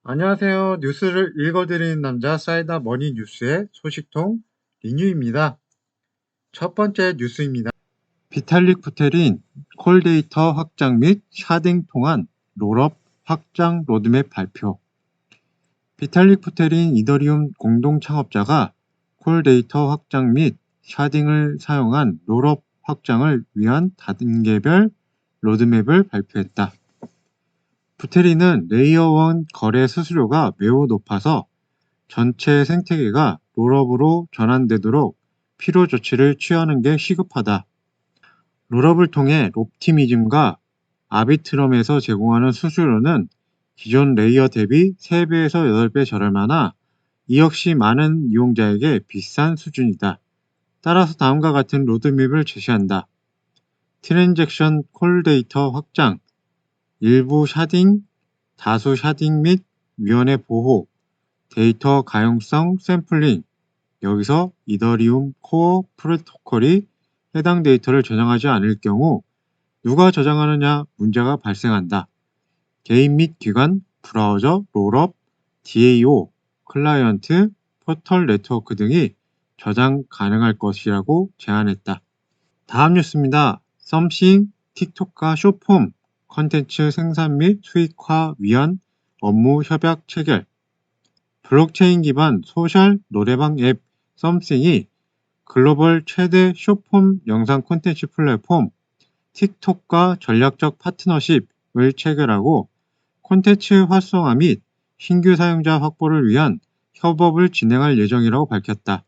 안녕하세요. 뉴스를 읽어드리는 남자 사이다 머니 뉴스의 소식통 리뉴입니다. 첫 번째 뉴스입니다. 비탈릭 부테린 콜데이터 확장 및 샤딩 통한 롤업 확장 로드맵 발표. 비탈릭 부테린 이더리움 공동 창업자가 콜데이터 확장 및 샤딩을 사용한 롤업 확장을 위한 단계별 로드맵을 발표했다. 부테린은 레이어 1 거래 수수료가 매우 높아서 전체 생태계가 롤업으로 전환되도록 필요 조치를 취하는 게 시급하다. 롤업을 통해 옵티미즘과 아비트럼에서 제공하는 수수료는 기존 레이어 대비 3배에서 8배 저렴하나 이 역시 많은 이용자에게 비싼 수준이다. 따라서 다음과 같은 로드맵을 제시한다. 트랜잭션 콜 데이터 확장, 일부 샤딩, 다수 샤딩 및 위원회 보호, 데이터 가용성 샘플링. 여기서 이더리움 코어 프로토콜이 해당 데이터를 저장하지 않을 경우 누가 저장하느냐 문제가 발생한다. 개인 및 기관, 브라우저, 롤업, DAO, 클라이언트, 포털 네트워크 등이 저장 가능할 것이라고 제안했다. 다음 뉴스입니다. 썸씽, 틱톡과 쇼폼 컨텐츠 생산 및 수익화 위한 업무 협약 체결. 블록체인 기반 소셜 노래방 앱 썸씽이 글로벌 최대 숏폼 영상 콘텐츠 플랫폼 틱톡과 전략적 파트너십을 체결하고 콘텐츠 활성화 및 신규 사용자 확보를 위한 협업을 진행할 예정이라고 밝혔다.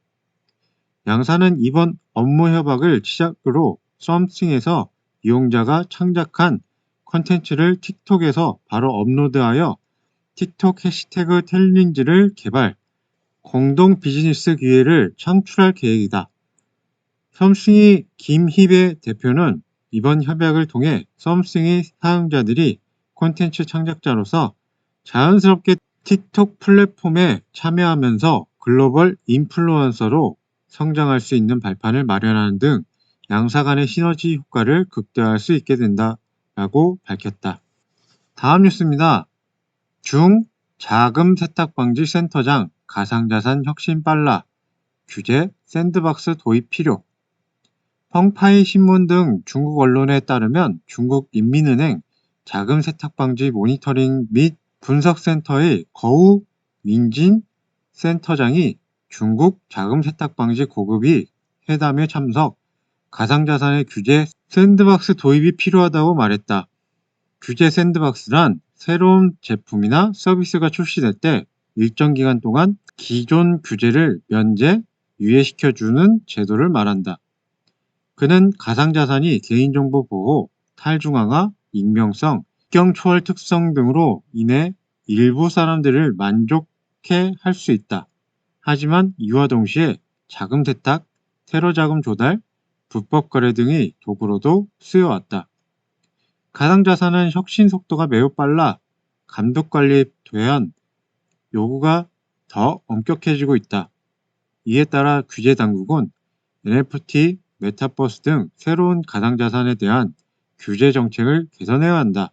양사는 이번 업무 협약을 시작으로 썸씽에서 이용자가 창작한 콘텐츠를 틱톡에서 바로 업로드하여 틱톡 해시태그 챌린지를 개발, 공동 비즈니스 기회를 창출할 계획이다. 썸씽이 김희배 대표는 이번 협약을 통해 썸씽의 사용자들이 콘텐츠 창작자로서 자연스럽게 틱톡 플랫폼에 참여하면서 글로벌 인플루언서로 성장할 수 있는 발판을 마련하는 등 양사 간의 시너지 효과를 극대화할 수 있게 된다라고 밝혔다. 다음 뉴스입니다. 자금 세탁 방지 센터장 가상자산 혁신 빨라. 규제 샌드박스 도입 필요. 펑파이 신문 등 중국 언론에 따르면 중국 인민은행 자금 세탁 방지 모니터링 및 분석센터의 거우 윈진 센터장이 중국 자금 세탁 방지 고급이 회담에 참석, 가상자산의 규제 샌드박스 도입이 필요하다고 말했다. 규제 샌드박스란 새로운 제품이나 서비스가 출시될 때 일정 기간 동안 기존 규제를 면제, 유예시켜주는 제도를 말한다. 그는 가상자산이 개인정보 보호, 탈중앙화, 익명성, 국경 초월 특성 등으로 인해 일부 사람들을 만족해 할 수 있다. 하지만 이와 동시에 자금 세탁, 테러 자금 조달, 불법 거래 등의 도구로도 쓰여왔다. 가상자산은 혁신 속도가 매우 빨라 감독관리 대한 요구가 더 엄격해지고 있다. 이에 따라 규제 당국은 NFT, 메타버스 등 새로운 가상자산에 대한 규제 정책을 개선해야 한다.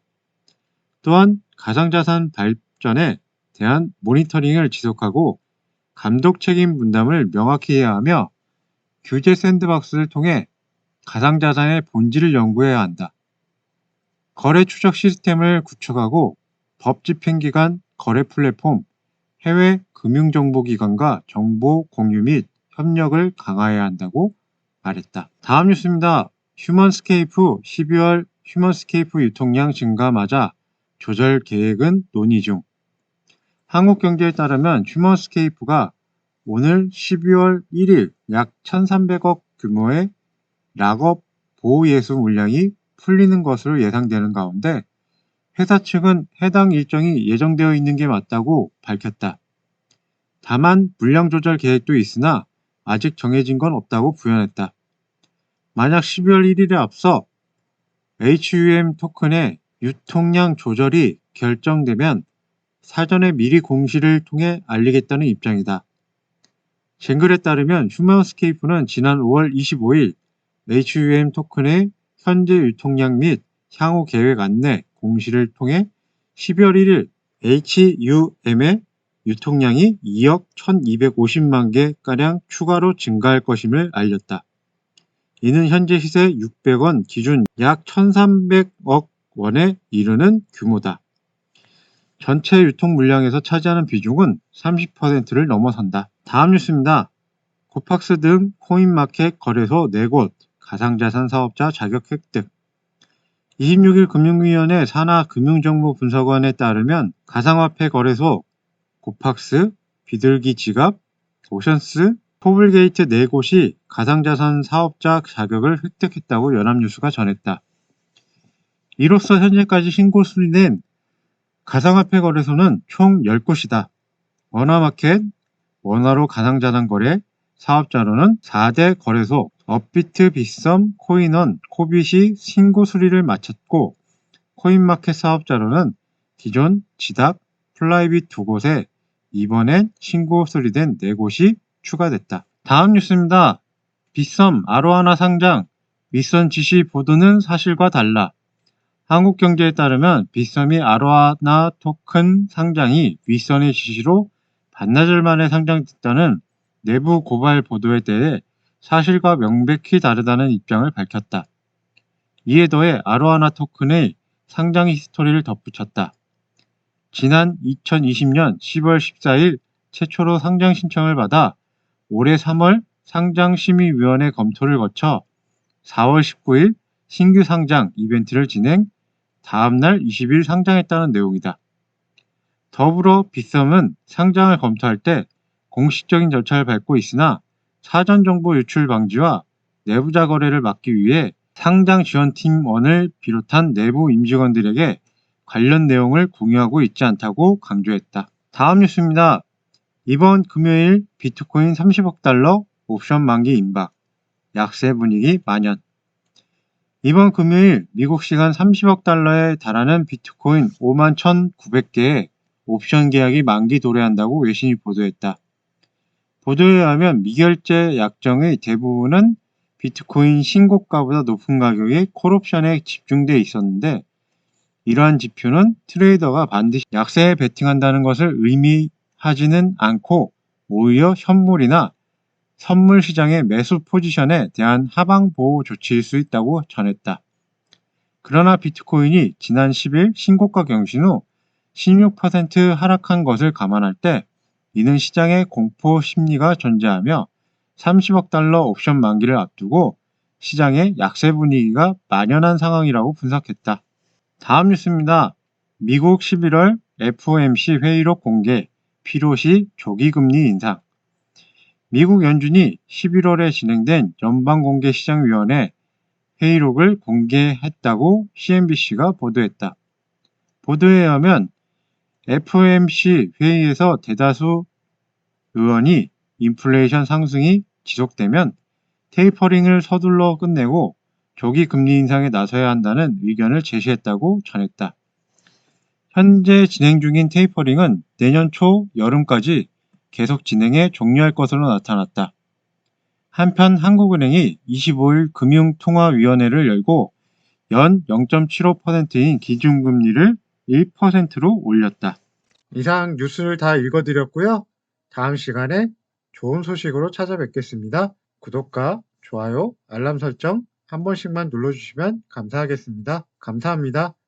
또한 가상자산 발전에 대한 모니터링을 지속하고 감독 책임 분담을 명확히 해야 하며 규제 샌드박스를 통해 가상자산의 본질을 연구해야 한다. 거래 추적 시스템을 구축하고 법 집행기관, 거래 플랫폼, 해외 금융정보기관과 정보 공유 및 협력을 강화해야 한다고 말했다. 다음 뉴스입니다. 휴먼스케이프 12월 휴먼스케이프 유통량 증가마자 조절 계획은 논의 중. 한국경제에 따르면 휴먼스케이프가 오늘 12월 1일 약 1,300억 규모의 락업 보호예수 물량이 풀리는 것으로 예상되는 가운데 회사 측은 해당 일정이 예정되어 있는 게 맞다고 밝혔다. 다만 물량 조절 계획도 있으나 아직 정해진 건 없다고 부연했다. 만약 12월 1일에 앞서 HUM 토큰의 유통량 조절이 결정되면 사전에 미리 공시를 통해 알리겠다는 입장이다. 젠글에 따르면 휴먼스케이프는 지난 5월 25일 HUM 토큰의 현재 유통량 및 향후 계획 안내 공시를 통해 12월 1일 HUM의 유통량이 2억 1250만 개가량 추가로 증가할 것임을 알렸다. 이는 현재 시세 600원 기준 약 1300억 원에 이르는 규모다. 전체 유통 물량에서 차지하는 비중은 30%를 넘어선다. 다음 뉴스입니다. 코팍스 등 코인마켓 거래소 4곳 가상자산 사업자 자격 획득. 26일 금융위원회 산하금융정보분석원에 따르면 가상화폐 거래소 코팍스, 비둘기 지갑, 오션스, 포블게이트 4곳이 가상자산 사업자 자격을 획득했다고 연합뉴스가 전했다. 이로써 현재까지 신고 수리된 가상화폐 거래소는 총 10곳이다. 원화마켓, 원화로 가상자산 거래, 사업자로는 4대 거래소, 업비트, 빗썸, 코인원, 코빗이 신고 수리를 마쳤고, 코인마켓 사업자로는 기존, 지닥, 플라이빗 2곳에 이번엔 신고 수리된 4곳이 추가됐다. 다음 뉴스입니다. 빗썸 아로하나 상장, 윗선 지시 보도는 사실과 달라. 한국경제에 따르면 빗썸이 아로하나 토큰 상장이 윗선의 지시로 반나절 만에 상장됐다는 내부 고발 보도에 대해 사실과 명백히 다르다는 입장을 밝혔다. 이에 더해 아로하나 토큰의 상장 히스토리를 덧붙였다. 지난 2020년 10월 14일 최초로 상장 신청을 받아 올해 3월 상장심의위원회 검토를 거쳐 4월 19일 신규 상장 이벤트를 진행, 다음날 20일 상장했다는 내용이다. 더불어 빗썸은 상장을 검토할 때 공식적인 절차를 밟고 있으나 사전 정보 유출 방지와 내부자 거래를 막기 위해 상장 지원팀원을 비롯한 내부 임직원들에게 관련 내용을 공유하고 있지 않다고 강조했다. 다음 뉴스입니다. 이번 금요일 비트코인 30억 달러 옵션 만기 임박, 약세 분위기 만연. 이번 금요일 미국 시간 30억 달러에 달하는 비트코인 51,900개의 옵션 계약이 만기 도래한다고 외신이 보도했다. 보도에 의하면 미결제 약정의 대부분은 비트코인 신고가보다 높은 가격의 콜옵션에 집중돼 있었는데, 이러한 지표는 트레이더가 반드시 약세에 베팅한다는 것을 의미하지는 않고 오히려 현물이나 선물 시장의 매수 포지션에 대한 하방 보호 조치일 수 있다고 전했다. 그러나 비트코인이 지난 10일 신고가 경신 후 16% 하락한 것을 감안할 때 이는 시장의 공포 심리가 존재하며 30억 달러 옵션 만기를 앞두고 시장의 약세 분위기가 만연한 상황이라고 분석했다. 다음 뉴스입니다. 미국 11월 FOMC 회의록 공개, 필요시 조기금리 인상. 미국 연준이 11월에 진행된 연방공개시장위원회 회의록을 공개했다고 CNBC가 보도했다. 보도에 의하면 FOMC 회의에서 대다수 의원이 인플레이션 상승이 지속되면 테이퍼링을 서둘러 끝내고 조기 금리 인상에 나서야 한다는 의견을 제시했다고 전했다. 현재 진행 중인 테이퍼링은 내년 초 여름까지 계속 진행해 종료할 것으로 나타났다. 한편 한국은행이 25일 금융통화위원회를 열고 연 0.75%인 기준금리를 1%로 올렸다. 이상 뉴스를 다 읽어드렸고요. 다음 시간에 좋은 소식으로 찾아뵙겠습니다. 구독과 좋아요, 알람 설정 한 번씩만 눌러주시면 감사하겠습니다. 감사합니다.